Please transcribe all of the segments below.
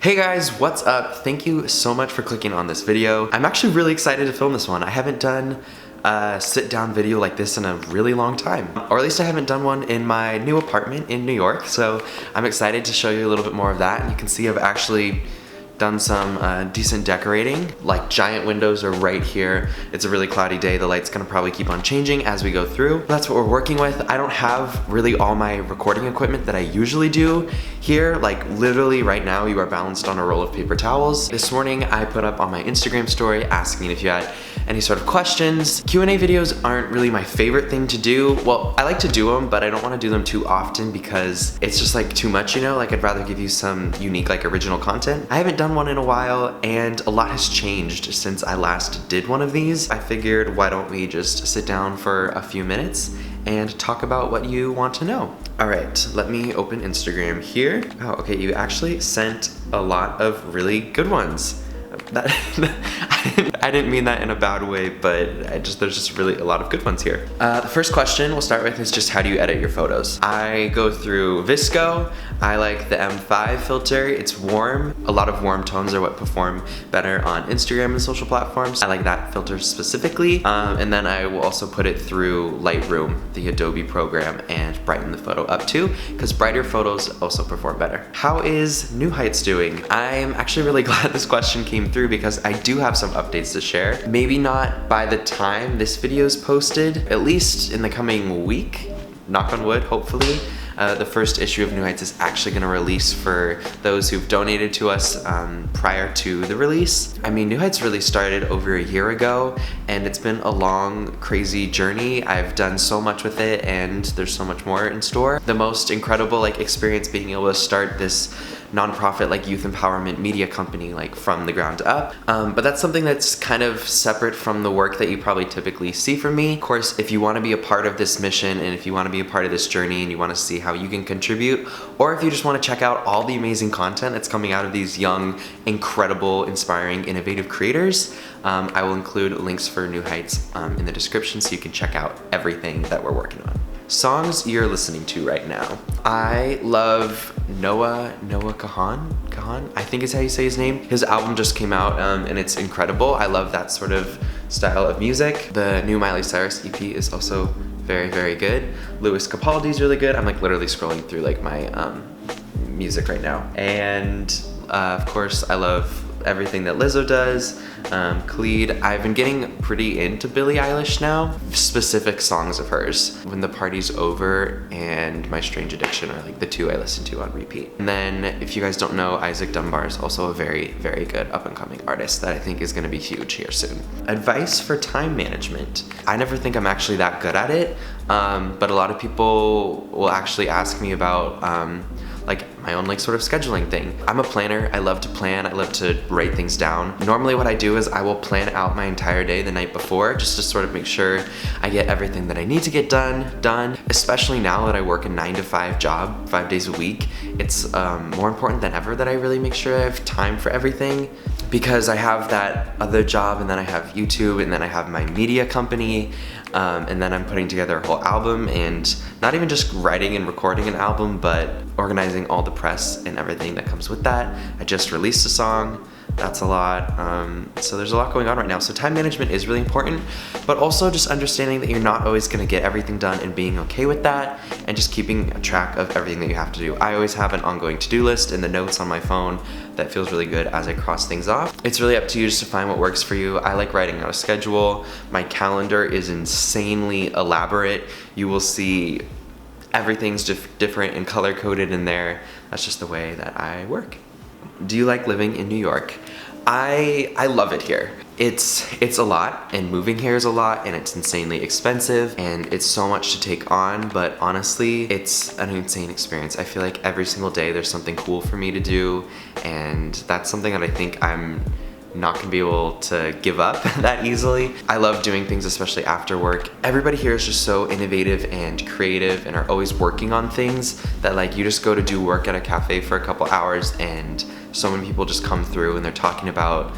Hey guys, what's up? Thank you so much for clicking on this video. I'm actually really excited to film this one. I haven't done a sit-down video like this in a really long time. Or at least I haven't done one in my new apartment in New York, so I'm excited to show you a little bit more of that. And you can see I've actually done some decent decorating. Like giant windows are right here. It's a really cloudy day. The light's gonna probably keep on changing as we go through. That's what we're working with. I don't have really all my recording equipment that I usually do here. Like literally right now you are balanced on a roll of paper towels. This morning I put up on my Instagram story asking if you had any sort of questions. Q&A videos aren't really my favorite thing to do. Well, I like to do them, but I don't want to do them too often because it's just like too much, you know? Like I'd rather give you some unique, like original content. I haven't done one in a while and a lot has changed since I last did one of these. I figured why don't we just sit down for a few minutes and talk about what you want to know. All right, let me open Instagram here. Oh, okay, you actually sent a lot of really good ones. I didn't mean that in a bad way, but there's just really a lot of good ones here. The first question we'll start with is just how do you edit your photos? I go through VSCO. I like the M5 filter. It's warm. A lot of warm tones are what perform better on Instagram and social platforms. I like that filter specifically. And then I will also put it through Lightroom, the Adobe program, and brighten the photo up too, because brighter photos also perform better. How is New Heights doing? I'm actually really glad this question came through because I do have some updates to share. Maybe not by the time this video is posted, at least in the coming week, knock on wood, hopefully. The first issue of New Heights is actually gonna release for those who've donated to us prior to the release. I mean, New Heights really started over a year ago and it's been a long, crazy journey. I've done so much with it and there's so much more in store. The most incredible experience being able to start this nonprofit youth empowerment media company from the ground up. But that's something that's kind of separate from the work that you probably typically see from me. Of course, if you want to be a part of this mission and if you want to be a part of this journey and you want to see how you can contribute, or if you just want to check out all the amazing content that's coming out of these young, incredible, inspiring, innovative creators, I will include links for New Heights in the description so you can check out everything that we're working on. Songs you're listening to right now. I love Noah Kahan, I think is how you say his name. His album just came out and it's incredible. I love that sort of style of music. The new Miley Cyrus EP is also very, very good. Louis Capaldi's really good. I'm literally scrolling through my music right now. And of course I love everything that Lizzo does. Khalid. I've been getting pretty into Billie Eilish now. Specific songs of hers. When the Party's Over and My Strange Addiction are the two I listen to on repeat. And then if you guys don't know, Isaac Dunbar is also a very, very good up and coming artist that I think is gonna be huge here soon. Advice for time management. I never think I'm actually that good at it, but a lot of people will actually ask me about my own sort of scheduling thing. I'm a planner. I love to plan. I love to write things down. Normally what I do is I will plan out my entire day the night before just to sort of make sure I get everything that I need to get done. Especially now that I work a 9-to-5 job, 5 days a week. It's more important than ever that I really make sure I have time for everything, because I have that other job and then I have YouTube and then I have my media company. And then I'm putting together a whole album, and not even just writing and recording an album, but organizing all the press and everything that comes with that. I just released a song. That's a lot. So there's a lot going on right now. So time management is really important, but also just understanding that you're not always gonna get everything done and being okay with that, and just keeping a track of everything that you have to do. I always have an ongoing to-do list in the notes on my phone that feels really good as I cross things off. It's really up to you just to find what works for you. I like writing out a schedule. My calendar is insanely elaborate. You will see everything's different and color-coded in there. That's just the way that I work. Do you like living in New York? I love it here. It's a lot, and moving here is a lot, and it's insanely expensive, and it's so much to take on, but honestly, it's an insane experience. I feel like every single day there's something cool for me to do, and that's something that I think I'm not gonna be able to give up that easily. I love doing things, especially after work. Everybody here is just so innovative and creative and are always working on things that you just go to do work at a cafe for a couple hours and so many people just come through and they're talking about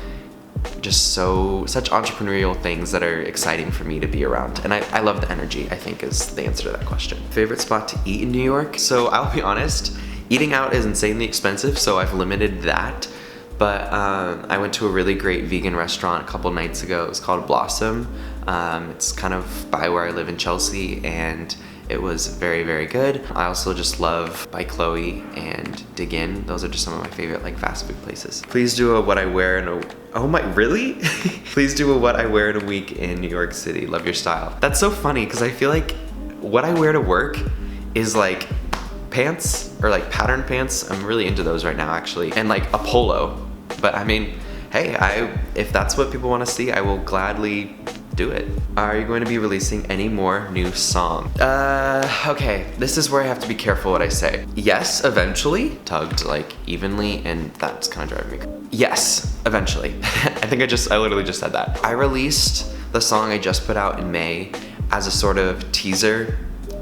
just such entrepreneurial things that are exciting for me to be around. And I love the energy, I think, is the answer to that question. Favorite spot to eat in New York? So I'll be honest, eating out is insanely expensive, so I've limited that but I went to a really great vegan restaurant a couple nights ago. It was called Blossom. It's kind of by where I live in Chelsea, and it was very, very good. I also just love By Chloe and Dig In. Those are just some of my favorite like fast food places. Please do a what I wear in a, oh my, really? Please do a what I wear in a week in New York City. Love your style. That's so funny because I feel like what I wear to work is like pants or like patterned pants. I'm really into those right now actually. And like a polo. But I mean, hey, if that's what people want to see, I will gladly do it. Are you going to be releasing any more new songs? Okay, this is where I have to be careful what I say. Yes, eventually, tugged like evenly, and that's kind of driving me. Yes, eventually. I literally just said that. I released the song I just put out in May as a sort of teaser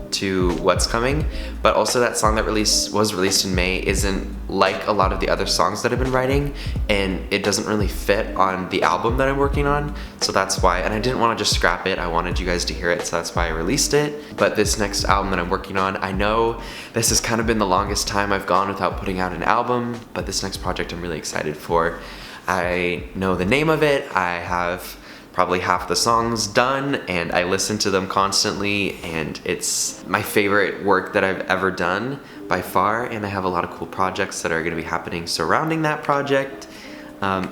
to what's coming, but also that song that was released in May isn't like a lot of the other songs that I've been writing, and it doesn't really fit on the album that I'm working on, so that's why. And I didn't want to just scrap it, I wanted you guys to hear it, so that's why I released it. But this next album that I'm working on, I know this has kind of been the longest time I've gone without putting out an album, but this next project I'm really excited for. I know the name of it, I have probably half the songs done, and I listen to them constantly, and it's my favorite work that I've ever done by far, and I have a lot of cool projects that are going to be happening surrounding that project.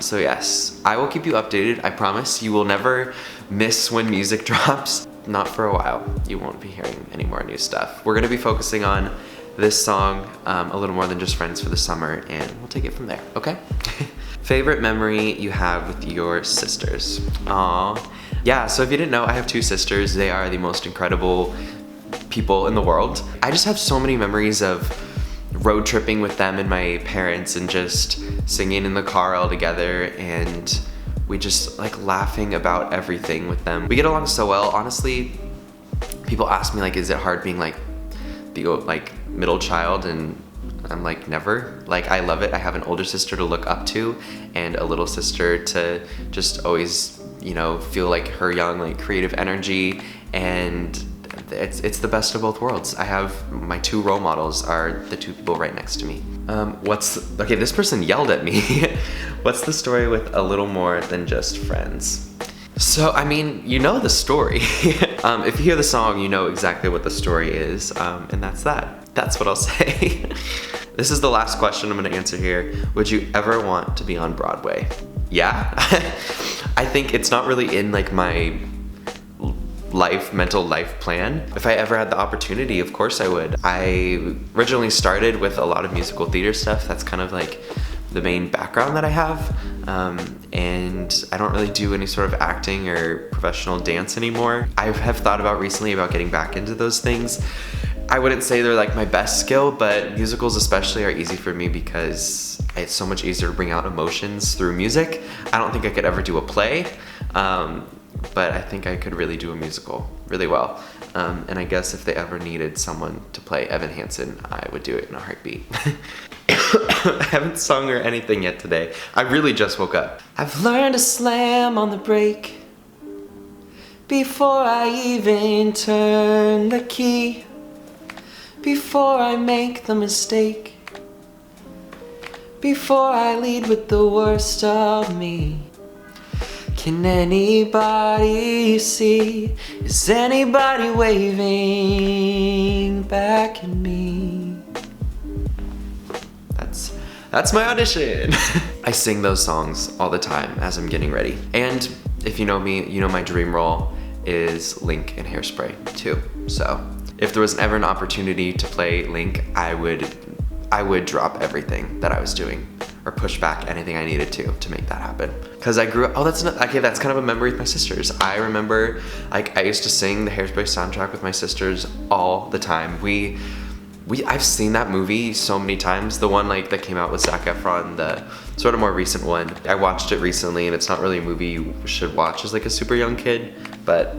So yes, I will keep you updated. I promise you will never miss when music drops. Not for a while. You won't be hearing any more new stuff. We're going to be focusing on this song a little more than just Friends for the summer, and we'll take it from there, okay? Favorite memory you have with your sisters? Aww. Yeah, so if you didn't know, I have two sisters. They are the most incredible people in the world. I just have so many memories of road tripping with them and my parents and just singing in the car all together, and we just like laughing about everything with them. We get along so well. Honestly, people ask me like, is it hard being like the like middle child? And I'm like, never. Like, I love it. I have an older sister to look up to and a little sister to just always, you know, feel like her young, like creative energy, and it's the best of both worlds. I have my two role models are the two people right next to me. Okay, this person yelled at me. What's the story with A Little More Than Just Friends? So, I mean, you know the story. If you hear the song, you know exactly what the story is, and that's that. That's what I'll say. This is the last question I'm gonna answer here. Would you ever want to be on Broadway? Yeah. I think it's not really in like my mental life plan. If I ever had the opportunity, of course I would. I originally started with a lot of musical theater stuff. That's kind of like the main background that I have. And I don't really do any sort of acting or professional dance anymore. I have thought about recently about getting back into those things. I wouldn't say they're like my best skill, but musicals especially are easy for me because it's so much easier to bring out emotions through music. I don't think I could ever do a play, but I think I could really do a musical really well. And I guess if they ever needed someone to play Evan Hansen, I would do it in a heartbeat. I haven't sung or anything yet today. I really just woke up. I've learned to slam on the brake before I even turn the key, before I make the mistake, before I lead with the worst of me. Can anybody see? Is anybody waving back at me? That's my audition. I sing those songs all the time as I'm getting ready. And if you know me, you know my dream role is Link in Hairspray too. So if there was ever an opportunity to play Link, I would drop everything that I was doing or push back anything I needed to make that happen. Cause I grew up, that's kind of a memory with my sisters. I remember, like, I used to sing the Hairspray soundtrack with my sisters all the time. I've seen that movie so many times. The one like that came out with Zac Efron, the sort of more recent one. I watched it recently, and it's not really a movie you should watch as like a super young kid, but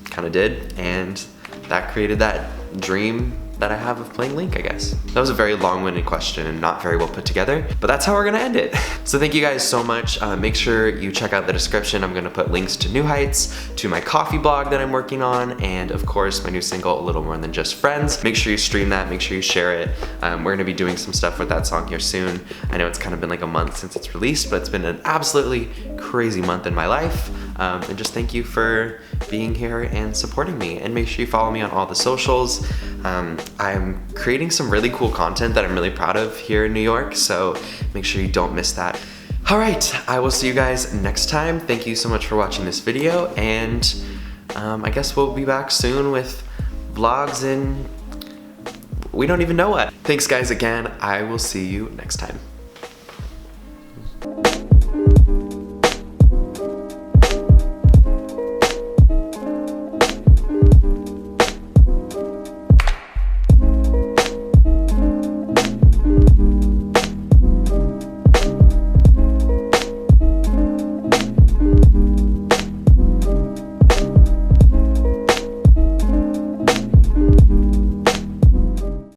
kind of did, and that created that dream that I have of playing Link, I guess. That was a very long-winded question and not very well put together, but that's how we're gonna end it. So thank you guys so much. Make sure you check out the description. I'm gonna put links to New Heights, to my coffee blog that I'm working on, and of course my new single, A Little More Than Just Friends. Make sure you stream that, make sure you share it. We're gonna be doing some stuff with that song here soon. I know it's kind of been like a month since it's released, but it's been an absolutely crazy month in my life. And just thank you for being here and supporting me. And make sure you follow me on all the socials. I'm creating some really cool content that I'm really proud of here in New York, so make sure you don't miss that. All right, I will see you guys next time. Thank you so much for watching this video, and I guess we'll be back soon with vlogs and we don't even know what. Thanks guys again. I will see you next time.